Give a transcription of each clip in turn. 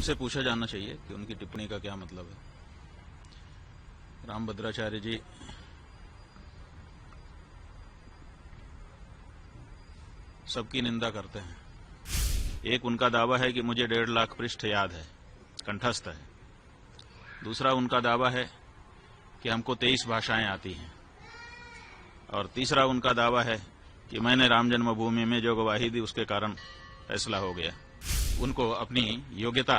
उनसे पूछा जाना चाहिए कि उनकी टिप्पणी का क्या मतलब है। रामभद्राचार्य जी सबकी निंदा करते हैं। एक उनका दावा है कि मुझे 1.5 लाख पृष्ठ याद है, कंठस्थ है। दूसरा उनका दावा है कि हमको 23 भाषाएं आती हैं। और तीसरा उनका दावा है कि मैंने राम जन्मभूमि में जो गवाही दी उसके कारण फैसला हो गया। उनको अपनी योग्यता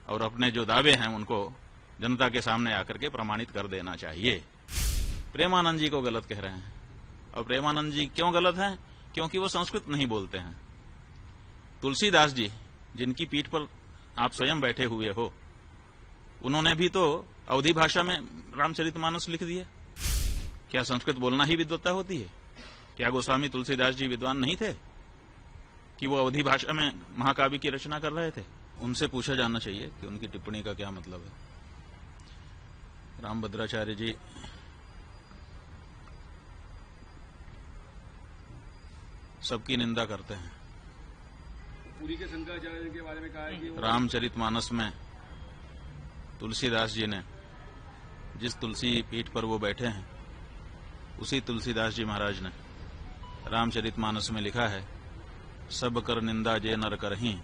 और अपने जो दावे हैं उनको जनता के सामने आकर के प्रमाणित कर देना चाहिए। प्रेमानंद जी को गलत कह रहे हैं। और प्रेमानंद जी क्यों गलत हैं? क्योंकि वो संस्कृत नहीं बोलते हैं। तुलसीदास जी, जिनकी पीठ पर आप स्वयं बैठे हुए हो, उन्होंने भी तो अवधी भाषा में रामचरितमानस लिख दिए। क्या संस्कृत बोलना ही विद्वत्ता होती है? क्या गोस्वामी तुलसीदास जी विद्वान नहीं थे कि वो अवधी भाषा में महाकाव्य की रचना कर रहे थे? उनसे पूछा जाना चाहिए कि उनकी टिप्पणी का क्या मतलब है। रामभद्राचार्य जी सबकी निंदा करते हैं। पुरी के शंकराचार्य के बारे में कहा है कि रामचरितमानस में तुलसीदास जी ने जिस तुलसी पीठ पर वो बैठे हैं, उसी तुलसीदास जी महाराज ने रामचरितमानस में लिखा है, सब कर निंदा जे नर करहीं,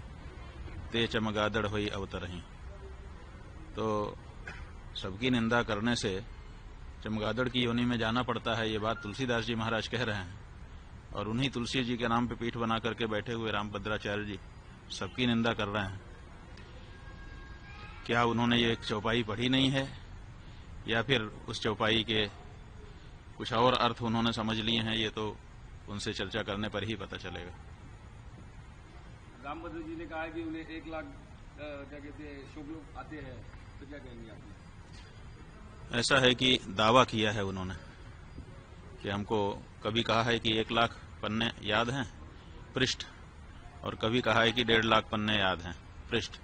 ते चमगादड़ होई अवतरहीं। तो सबकी निंदा करने से चमगादड़ की योनि में जाना पड़ता है, ये बात तुलसीदास जी महाराज कह रहे हैं। और उन्हीं तुलसी जी के नाम पे पीठ बना करके बैठे हुए रामभद्राचार्य जी सबकी निंदा कर रहे हैं। क्या उन्होंने ये एक चौपाई पढ़ी नहीं है, या फिर उस चौपाई के कुछ और अर्थ उन्होंने समझ लिए हैं? ये तो उनसे चर्चा करने पर ही पता चलेगा। रामभद्र जी ने कहा है कि उन्हें 1 लाख क्या कहते हैं श्लोक आते हैं, तो क्या कहेंगे आप? ऐसा है कि दावा किया है उन्होंने कि हमको कभी कहा है कि 1 लाख पन्ने याद हैं पृष्ठ, और कभी कहा है कि 1.5 लाख पन्ने याद हैं पृष्ठ।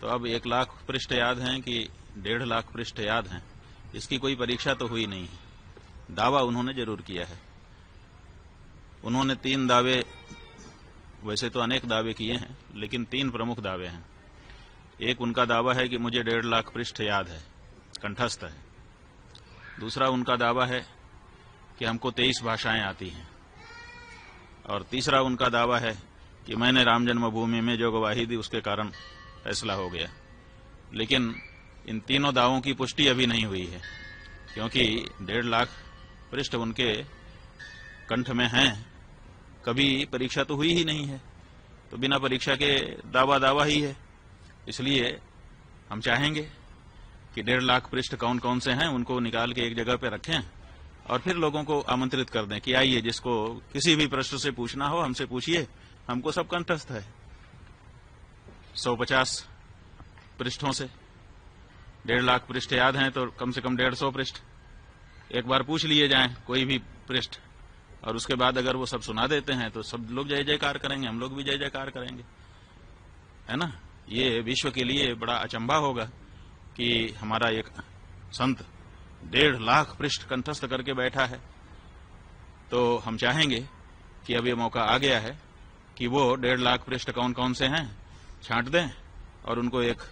तो अब 1 लाख पृष्ठ याद हैं कि 1.5 लाख पृष्ठ याद हैं, इसकी कोई परीक्षा तो हुई नहीं है। दावा उन्होंने जरूर किया है। उन्होंने 3 दावे, वैसे तो अनेक दावे किए हैं, लेकिन 3 प्रमुख दावे हैं। एक उनका दावा है कि मुझे 1.5 लाख पृष्ठ याद है, कंठस्थ है। दूसरा उनका दावा है कि हमको 23 भाषाएं आती हैं। और तीसरा उनका दावा है कि मैंने राम जन्मभूमि में जो गवाही दी उसके कारण फैसला हो गया। लेकिन इन तीनों दावों की पुष्टि अभी नहीं हुई है, क्योंकि 1.5 लाख पृष्ठ उनके कंठ में हैं। कभी परीक्षा तो हुई ही नहीं है, तो बिना परीक्षा के दावा ही है। इसलिए हम चाहेंगे कि 1.5 लाख पृष्ठ कौन कौन से हैं उनको निकाल के एक जगह पे रखें और फिर लोगों को आमंत्रित कर दें कि आइए, जिसको किसी भी प्रश्न से पूछना हो हमसे पूछिए, हमको सब कंठस्थ है। 150 पृष्ठों से 1.5 लाख पृष्ठ याद हैं, तो कम से कम 150 पृष्ठ एक बार पूछ लिए जाएं, कोई भी पृष्ठ, और उसके बाद अगर वो सब सुना देते हैं तो सब लोग जय जयकार करेंगे, हम लोग भी जय जयकार करेंगे, है ना। ये विश्व के लिए बड़ा अचंभा होगा कि हमारा एक संत 1.5 लाख पृष्ठ कंठस्थ करके बैठा है। तो हम चाहेंगे कि अब ये मौका आ गया है कि वो 1.5 लाख पृष्ठ कौन कौन से हैं छांट दें और उनको एक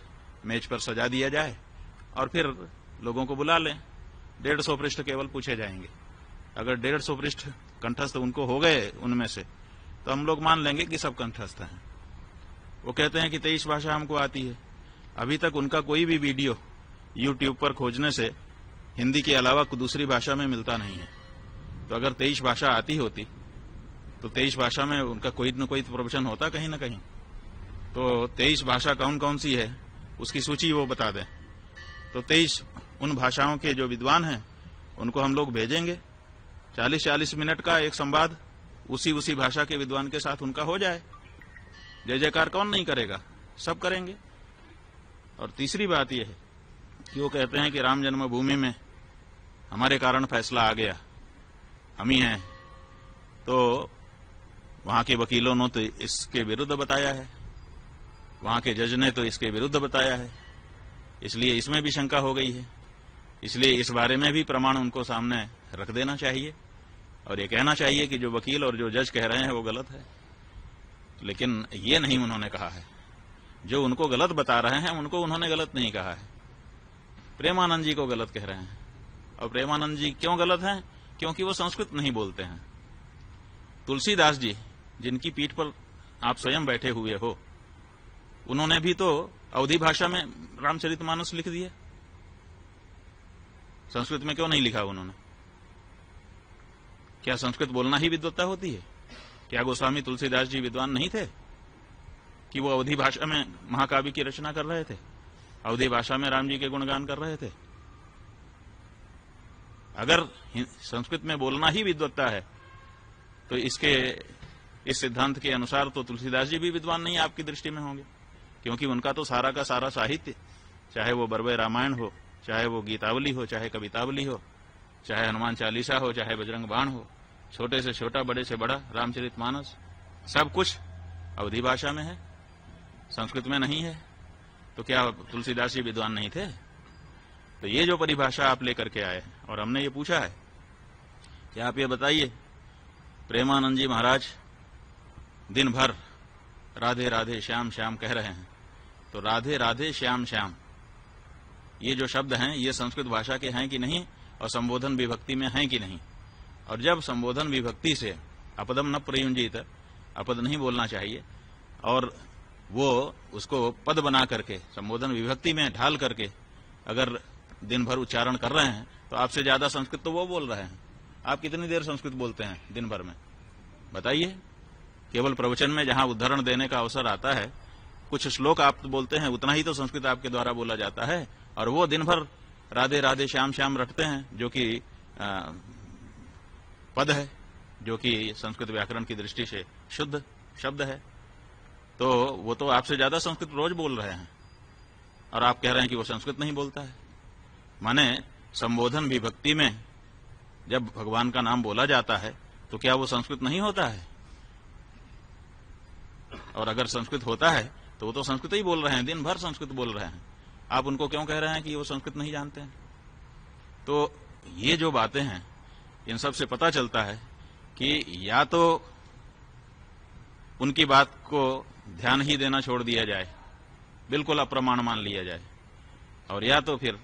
मेज पर सजा दिया जाए और फिर लोगों को बुला लें। 150 पृष्ठ केवल पूछे जाएंगे। अगर 150 पृष्ठ कंठस्थ उनको हो गए उनमें से, तो हम लोग मान लेंगे कि सब कंठस्थ हैं। वो कहते हैं कि 23 भाषा हमको आती है। अभी तक उनका कोई भी वीडियो YouTube पर खोजने से हिंदी के अलावा दूसरी भाषा में मिलता नहीं है। तो अगर 23 भाषा आती होती तो 23 भाषा में उनका कोई न कोई प्रवचन होता कहीं न कहीं। तो 23 भाषा कौन कौन सी है उसकी सूची वो बता दें। तो 23 उन भाषाओं के जो विद्वान हैं उनको हम लोग भेजेंगे। 40-40 मिनट का एक संवाद उसी भाषा के विद्वान के साथ उनका हो जाए। जय जयकार कौन नहीं करेगा, सब करेंगे। और तीसरी बात यह है कि वो कहते हैं कि राम जन्मभूमि में हमारे कारण फैसला आ गया, हम ही हैं। तो वहां के वकीलों ने तो इसके विरुद्ध बताया है, वहां के जज ने तो इसके विरुद्ध बताया है, इसलिए इसमें भी शंका हो गई है। इसलिए इस बारे में भी प्रमाण उनको सामने रख देना चाहिए और ये कहना चाहिए कि जो वकील और जो जज कह रहे हैं वो गलत है। लेकिन ये नहीं उन्होंने कहा है। जो उनको गलत बता रहे हैं उनको उन्होंने गलत नहीं कहा है, प्रेमानंद जी को गलत कह रहे हैं। और प्रेमानंद जी क्यों गलत हैं? क्योंकि वो संस्कृत नहीं बोलते हैं। तुलसीदास जी, जिनकी पीठ पर आप स्वयं बैठे हुए हो, उन्होंने भी तो अवधी भाषा में रामचरितमानस लिख दिया, संस्कृत में क्यों नहीं लिखा उन्होंने? क्या संस्कृत बोलना ही विद्वत्ता होती है? क्या गोस्वामी तुलसीदास जी विद्वान नहीं थे कि वो अवधी भाषा में महाकाव्य की रचना कर रहे थे, अवधी भाषा में राम जी के गुणगान कर रहे थे? अगर संस्कृत में बोलना ही विद्वत्ता है तो इस सिद्धांत के अनुसार तो तुलसीदास जी भी विद्वान नहीं आपकी दृष्टि में होंगे, क्योंकि उनका तो सारा का सारा साहित्य, चाहे वो बरवे रामायण हो, चाहे वो गीतावली हो, चाहे कवितावली हो, चाहे हनुमान चालीसा हो, चाहे बजरंग बाण हो, छोटे से छोटा बड़े से बड़ा रामचरितमानस, सब कुछ अवधी भाषा में है, संस्कृत में नहीं है। तो क्या तुलसीदास जी विद्वान नहीं थे? तो ये जो परिभाषा आप लेकर के आए और हमने ये पूछा है कि आप ये बताइए, प्रेमानंद जी महाराज दिन भर राधे राधे श्याम श्याम कह रहे हैं, तो राधे राधे श्याम श्याम ये जो शब्द हैं ये संस्कृत भाषा के हैं कि नहीं, और संबोधन विभक्ति में हैं कि नहीं? और जब संबोधन विभक्ति से अपदम न प्रयुंजित, अपद नहीं बोलना चाहिए, और वो उसको पद बना करके संबोधन विभक्ति में ढाल करके अगर दिन भर उच्चारण कर रहे हैं, तो आपसे ज्यादा संस्कृत तो वो बोल रहे हैं। आप कितनी देर संस्कृत बोलते हैं दिन भर में? बताइए। केवल प्रवचन में जहां उद्धरण देने का अवसर आता है, कुछ श्लोक आप बोलते हैं, उतना ही तो संस्कृत आपके द्वारा बोला जाता है, और वो दिन भर राधे राधे श्याम श्याम रटते हैं, जो कि पद है, जो कि संस्कृत व्याकरण की दृष्टि से शुद्ध शब्द है। तो वो तो आपसे ज्यादा संस्कृत रोज बोल रहे हैं, और आप कह रहे हैं कि वो संस्कृत नहीं बोलता है। माने संबोधन विभक्ति में जब भगवान का नाम बोला जाता है तो क्या वो संस्कृत नहीं होता है? और अगर संस्कृत होता है तो वो तो संस्कृत ही बोल रहे हैं, दिन भर संस्कृत बोल रहे हैं। आप उनको क्यों कह रहे हैं कि वो संस्कृत नहीं जानते हैं? तो ये जो बातें हैं, इन सब से पता चलता है कि या तो उनकी बात को ध्यान ही देना छोड़ दिया जाए, बिल्कुल अप्रमाण मान लिया जाए, और या तो फिर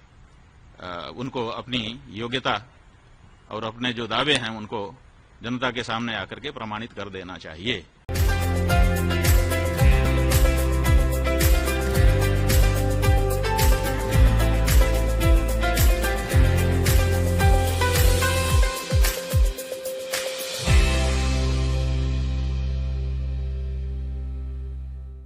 उनको अपनी योग्यता और अपने जो दावे हैं उनको जनता के सामने आकर के प्रमाणित कर देना चाहिए।